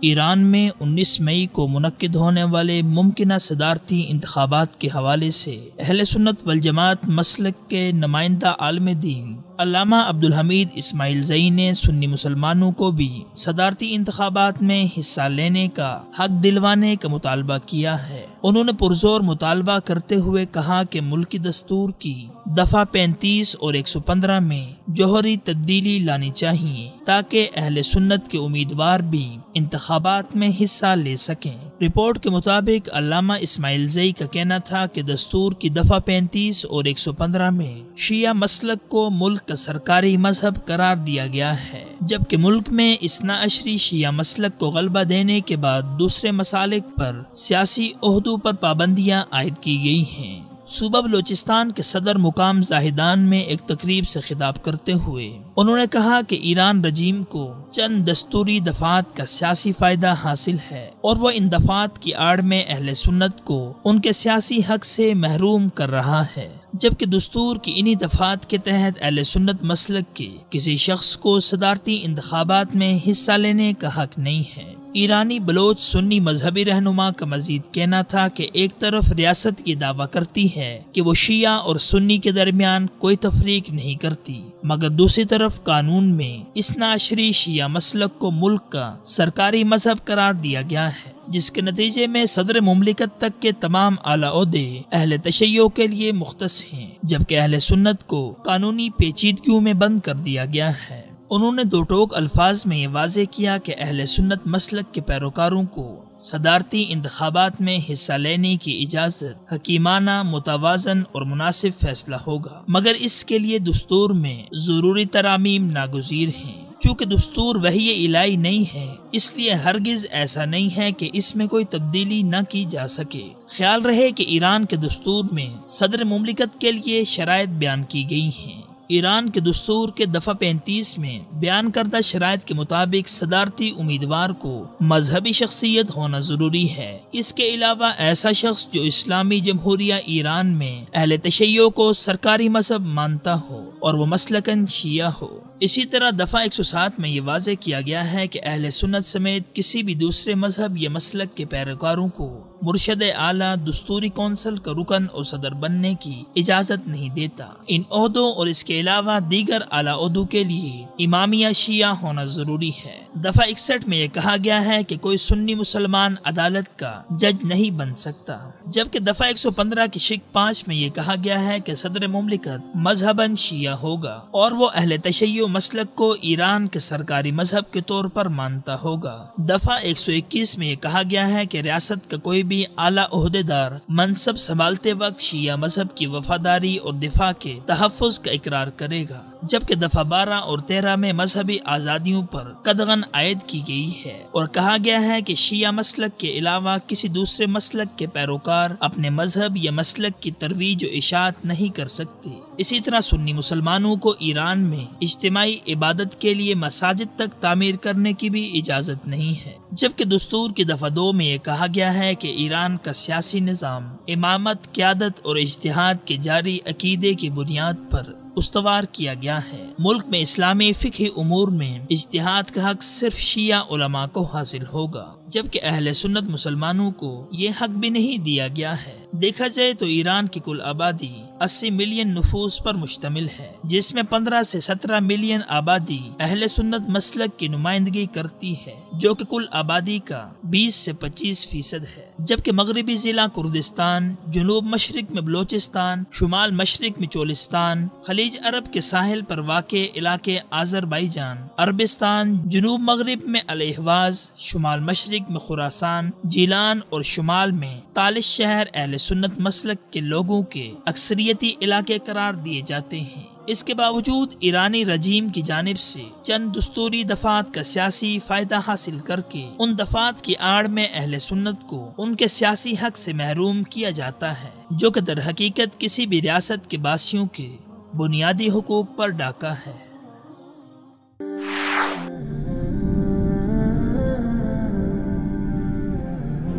ایران میں 19 مئی کو منعقد ہونے والے ممکنہ صدارتی انتخابات کے حوالے سے اہل سنت والجماعت مسلک کے نمائندہ عالم دین علامہ عبدالحمید اسماعیل زئی نے سنی مسلمانوں کو بھی صدارتی انتخابات میں حصہ لینے کا حق دلوانے کا مطالبہ کیا ہے۔ انہوں نے پرزور مطالبہ کرتے ہوئے کہا کہ ملکی دستور کی دفعہ 35 اور 115 میں جوہری تبدیلی لانی چاہیے تاکہ اہل سنت کے امیدوار بھی انتخابات میں حصہ لے سکیں۔ رپورٹ کے مطابق علامہ اسماعیل زئی کا کہنا تھا کہ دستور کی دفعہ 35 اور 115 میں شیعہ مسلک کو ملک کا سرکاری مذہب قرار دیا گیا ہے، جبکہ ملک میں اثنا عشری شیعہ مسلک کو غلبہ دینے کے بعد دوسرے مسالک پر سیاسی عہدوں پر پابندیاں عائد کی گئی ہیں۔ صوبہ بلوچستان کے صدر مقام زاہدان میں ایک تقریب سے خطاب کرتے ہوئے انہوں نے کہا کہ ایران رجیم کو چند دستوری دفعات کا سیاسی فائدہ حاصل ہے اور وہ ان دفعات کی آڑ میں اہل سنت کو ان کے سیاسی حق سے محروم کر رہا ہے، جبکہ دستور کی انہی دفعات کے تحت اہل سنت مسلک کے کسی شخص کو صدارتی انتخابات میں حصہ لینے کا حق نہیں ہے۔ ایرانی بلوچ سنی مذہبی رہنما کا مزید کہنا تھا کہ ایک طرف ریاست یہ دعویٰ کرتی ہے کہ وہ شیعہ اور سنی کے درمیان کوئی تفریق نہیں کرتی، مگر دوسری طرف قانون میں اثنا عشری شیعہ مسلک کو ملک کا سرکاری مذہب قرار دیا گیا ہے، جس کے نتیجے میں صدر مملکت تک کے تمام اعلیٰ عہدے اہل تشیع کے لیے مختص ہیں، جبکہ اہل سنت کو قانونی پیچیدگیوں میں بند کر دیا گیا ہے۔ انہوں نے دو ٹوک الفاظ میں یہ واضح کیا کہ اہل سنت مسلک کے پیروکاروں کو صدارتی انتخابات میں حصہ لینے کی اجازت حکیمانہ، متوازن اور مناسب فیصلہ ہوگا، مگر اس کے لیے دستور میں ضروری ترامیم ناگزیر ہیں۔ چونکہ دستور وحی الہی نہیں ہے، اس لیے ہرگز ایسا نہیں ہے کہ اس میں کوئی تبدیلی نہ کی جا سکے۔ خیال رہے کہ ایران کے دستور میں صدر مملکت کے لیے شرائط بیان کی گئی ہیں۔ ایران کے دستور کے دفعہ 35 میں بیان کردہ شرائط کے مطابق صدارتی امیدوار کو مذہبی شخصیت ہونا ضروری ہے۔ اس کے علاوہ ایسا شخص جو اسلامی جمہوریہ ایران میں اہل تشیع کو سرکاری مذہب مانتا ہو اور وہ مسلکاً شیعہ ہو۔ اسی طرح دفعہ 107 میں یہ واضح کیا گیا ہے کہ اہل سنت سمیت کسی بھی دوسرے مذہب یا مسلک کے پیروکاروں کو مرشد اعلیٰ دستوری کونسل کا رکن اور صدر بننے کی اجازت نہیں دیتا۔ ان عہدوں اور اس کے علاوہ دیگر اعلیٰ عہدوں کے لیے امامیہ شیعہ ہونا ضروری ہے۔ دفعہ 61 میں یہ کہا گیا ہے کہ کوئی سنی مسلمان عدالت کا جج نہیں بن سکتا، جبکہ دفعہ 115 کی شق 5 میں یہ کہا گیا ہے کہ صدر مملکت مذہباً شیعہ ہوگا اور وہ اہل تشیع مسلک کو ایران کے سرکاری مذہب کے طور پر مانتا ہوگا۔ دفعہ 121 میں یہ کہا گیا ہے کہ ریاست کا کوئی بھی اعلیٰ عہدیدار منصب سنبھالتے وقت شیعہ مذہب کی وفاداری اور دفاع کے تحفظ کا اقرار کرے گا، جبکہ دفعہ 12 اور 13 میں مذہبی آزادیوں پر قدغن عائد کی گئی ہے اور کہا گیا ہے کہ شیعہ مسلک کے علاوہ کسی دوسرے مسلک کے پیروکار اپنے مذہب یا مسلک کی ترویج و اشاعت نہیں کر سکتے۔ اسی طرح سنی مسلمانوں کو ایران میں اجتماعی عبادت کے لیے مساجد تک تعمیر کرنے کی بھی اجازت نہیں ہے، جبکہ دستور کی دفعہ 2 میں یہ کہا گیا ہے کہ ایران کا سیاسی نظام امامت، قیادت اور اجتہاد کے جاری عقیدے کی بنیاد پر استوار کیا گیا ہے۔ ملک میں اسلامی فقہی امور میں اجتہاد کا حق صرف شیعہ علماء کو حاصل ہوگا، جبکہ اہل سنت مسلمانوں کو یہ حق بھی نہیں دیا گیا ہے۔ دیکھا جائے تو ایران کی کل آبادی 80 ملین نفوس پر مشتمل ہے، جس میں 15 سے 17 ملین آبادی اہل سنت مسلک کی نمائندگی کرتی ہے، جو کہ کل آبادی کا 20 سے 25% ہے، جبکہ مغربی ضلع کردستان، جنوب مشرق میں بلوچستان، شمال مشرق میں چولستان، خلیج عرب کے ساحل پر واقع علاقے آذربائیجان، عربستان، جنوب مغرب میں الحواز، شمال مشرق میں خراسان، جیلان اور شمال میں تالش شہر اہل سنت مسلک کے لوگوں کے اکثریتی علاقے قرار دیے جاتے ہیں۔ اس کے باوجود ایرانی رجیم کی جانب سے چند دستوری دفعات کا سیاسی فائدہ حاصل کر کے ان دفعات کی آڑ میں اہل سنت کو ان کے سیاسی حق سے محروم کیا جاتا ہے، جو کہ در حقیقت کسی بھی ریاست کے باسیوں کے بنیادی حقوق پر ڈاکہ ہے۔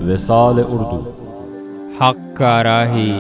وصال اردو، حق کا راہی